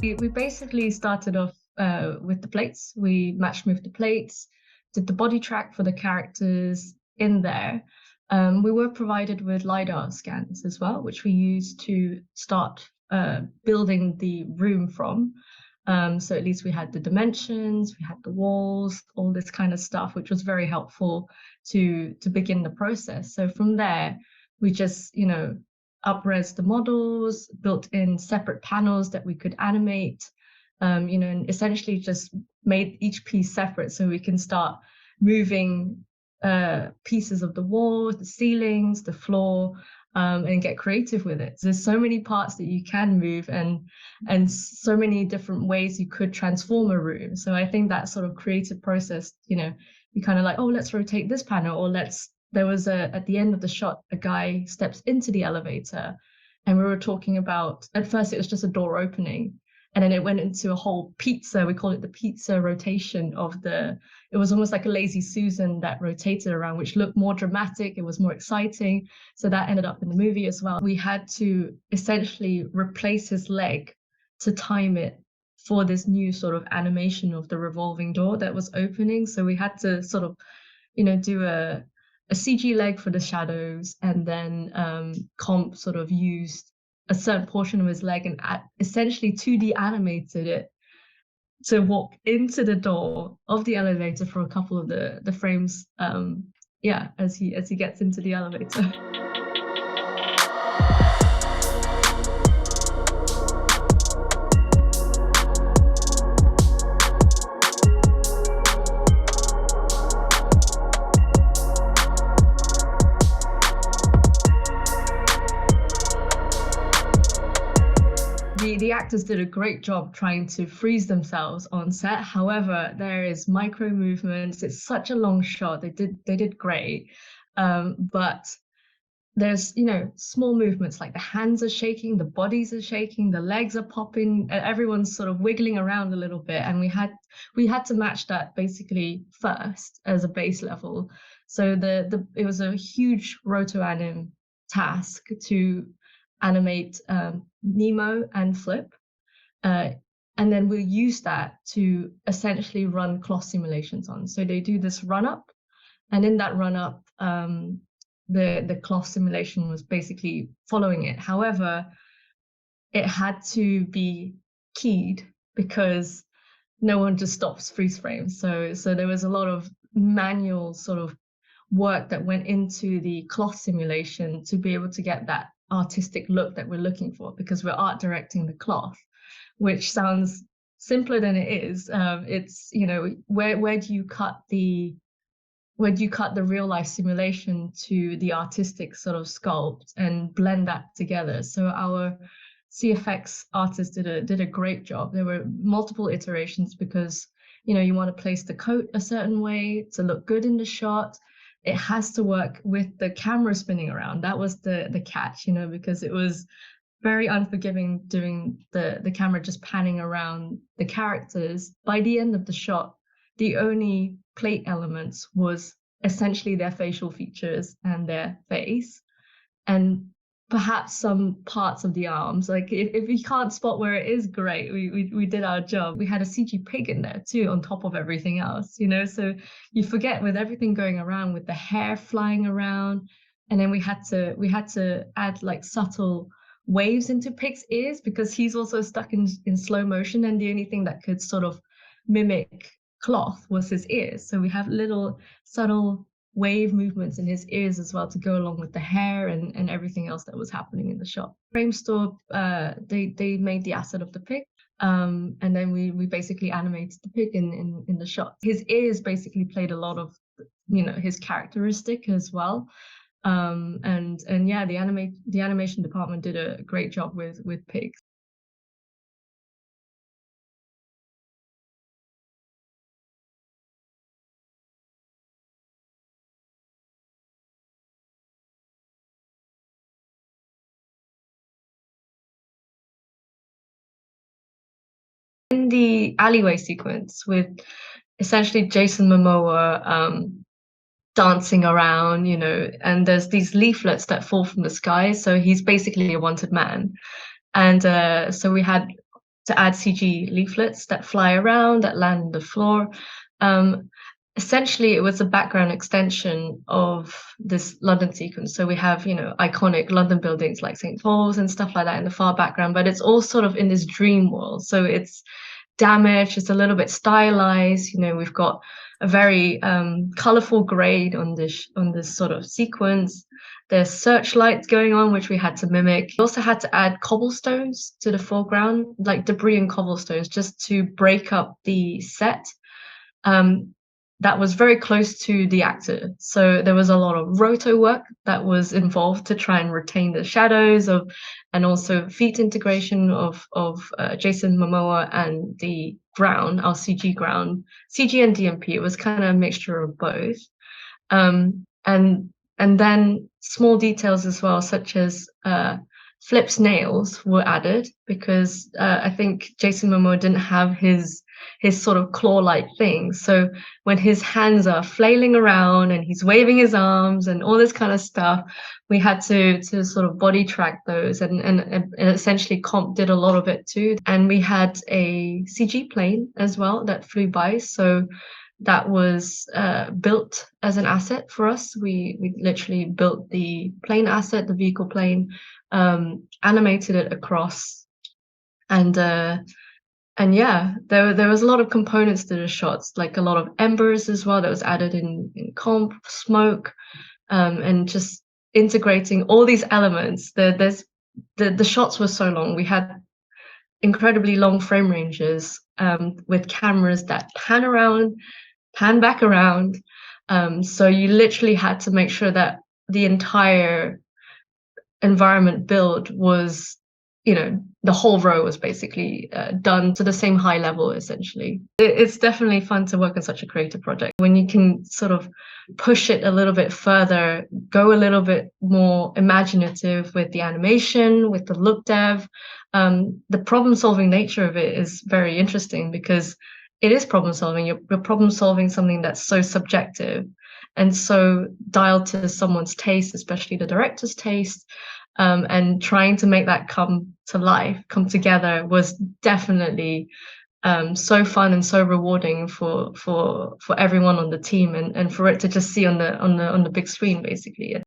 We basically started off with the plates. We match moved the plates, did the body track for the characters in there. We were provided with LiDAR scans as well, which we used to start building the room from. So at least we had the dimensions, we had the walls, all this kind of stuff, which was very helpful to begin the process. So from there, we just, up-res the models, built in separate panels that we could animate, and essentially just made each piece separate so we can start moving pieces of the walls, the ceilings, the floor, and get creative with it. There's so many parts that you can move and so many different ways you could transform a room. So I think that sort of creative process, you kind of like, oh, let's rotate this panel, or there was at the end of the shot, a guy steps into the elevator, and we were talking about, at first it was just a door opening, and then it went into a whole pizza, we call it the pizza rotation it was almost like a lazy Susan that rotated around, which looked more dramatic, it was more exciting. So that ended up in the movie as well. We had to essentially replace his leg to time it for this new sort of animation of the revolving door that was opening. So we had to sort of, do a CG leg for the shadows, and then Comp sort of used a certain portion of his leg and essentially 2D animated it to walk into the door of the elevator for a couple of the frames, as he gets into the elevator. The actors did a great job trying to freeze themselves on set. However, there is micro movements. It's such a long shot. They did great, but there's small movements, like the hands are shaking, the bodies are shaking, the legs are popping, everyone's sort of wiggling around a little bit, and we had to match that basically first as a base level. So it was a huge roto anim task to animate Nemo and Flip, and then we'll use that to essentially run cloth simulations on. So they do this run up, and in that run up, the cloth simulation was basically following it. However, it had to be keyed because no one just stops freeze frames. So there was a lot of manual sort of work that went into the cloth simulation to be able to get that artistic look that we're looking for, because we're art directing the cloth, which sounds simpler than it is. It's where do you cut the real life simulation to the artistic sort of sculpt and blend that together. So our CFX artists did a great job. There were multiple iterations because you want to place the coat a certain way to look good in the shot. It has to work with the camera spinning around. That was the catch, because it was very unforgiving doing the camera just panning around the characters. By the end of the shot, the only plate elements was essentially their facial features and their face, and perhaps some parts of the arms. Like if we can't spot where it is, great, we did our job. We had a CG pig in there too on top of everything else, so you forget, with everything going around, with the hair flying around, and then we had to add like subtle waves into Pig's ears because he's also stuck in slow motion, and the only thing that could sort of mimic cloth was his ears. So we have little subtle wave movements in his ears as well to go along with the hair and everything else that was happening in the shot. Framestore, they made the asset of the pig, and then we basically animated the pig in the shot. His ears basically played a lot of his characteristic as well. And yeah, the animation department did a great job with pigs. In the alleyway sequence with essentially Jason Momoa dancing around, and there's these leaflets that fall from the sky. So he's basically a wanted man. And so we had to add CG leaflets that fly around, that land on the floor. Um, Essentially, it was a background extension of this London sequence. So we have, iconic London buildings like St. Paul's and stuff like that in the far background, but it's all sort of in this dream world. So it's damaged, it's a little bit stylized. We've got a very colorful grade on this sort of sequence. There's searchlights going on, which we had to mimic. We also had to add cobblestones to the foreground, like debris and cobblestones, just to break up the set. That was very close to the actor. So there was a lot of roto work that was involved to try and retain the shadows of, and also feet integration of Jason Momoa and the ground, our CG ground, CG and DMP. It was kind of a mixture of both. And then small details as well, such as Flip's nails were added because I think Jason Momoa didn't have his sort of claw-like thing. So when his hands are flailing around and he's waving his arms and all this kind of stuff, we had to sort of body track those, and essentially comp did a lot of it too. And we had a CG plane as well that flew by. So that was built as an asset for us. We literally built the plane asset, the vehicle plane, animated it across, and yeah, there was a lot of components to the shots, like a lot of embers as well that was added in comp, smoke, and just integrating all these elements. The shots were so long. We had incredibly long frame ranges with cameras that pan around, pan back around. So you literally had to make sure that the entire environment build was, the whole row was basically done to the same high level, essentially. It's definitely fun to work on such a creative project when you can sort of push it a little bit further, go a little bit more imaginative with the animation, with the look dev. The problem-solving nature of it is very interesting because it is problem solving. You're problem solving something that's so subjective and so dialed to someone's taste, especially the director's taste. And trying to make that come to life, come together, was definitely so fun and so rewarding for everyone on the team, and for it to just see on the big screen, basically.